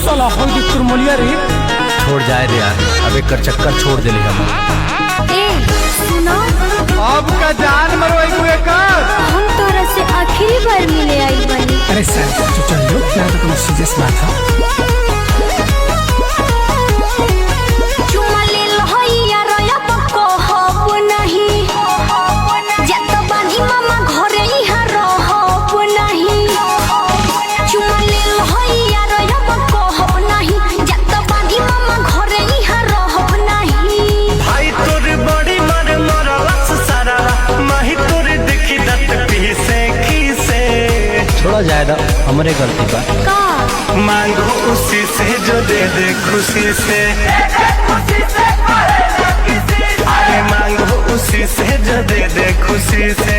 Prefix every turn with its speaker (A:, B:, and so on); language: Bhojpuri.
A: साला हो दी तुरमलिया रे।
B: छोड़ जाए रे यार, अब एक चक्कर छोड़ दे हम।
C: ए सुनो,
B: अब का जान मरवाई हुए कर।
C: हम तोरा से आखिरी बार मिले आई बनी।
A: अरे सर तो चल लो, क्या तो कोई सीरियस बात है।
C: चुमा ले लहैया रया पको हब नहीं, जत बानी मामा घरे इहा रहब नहीं। चुमा ले लहैया रया पको हब नहीं, जत बानी मामा घरे इहा रहब नहीं।
D: भाई तोर बड़ी मर मरलस सारा माही तोर देखी दत पीसे खीसे।
B: छोड़ा जाएगा, हमारे गलती बा।
C: का
D: मांगो उसी से जो दे दे खुशी से। अरे मांगो उसी से जो दे दे खुशी से।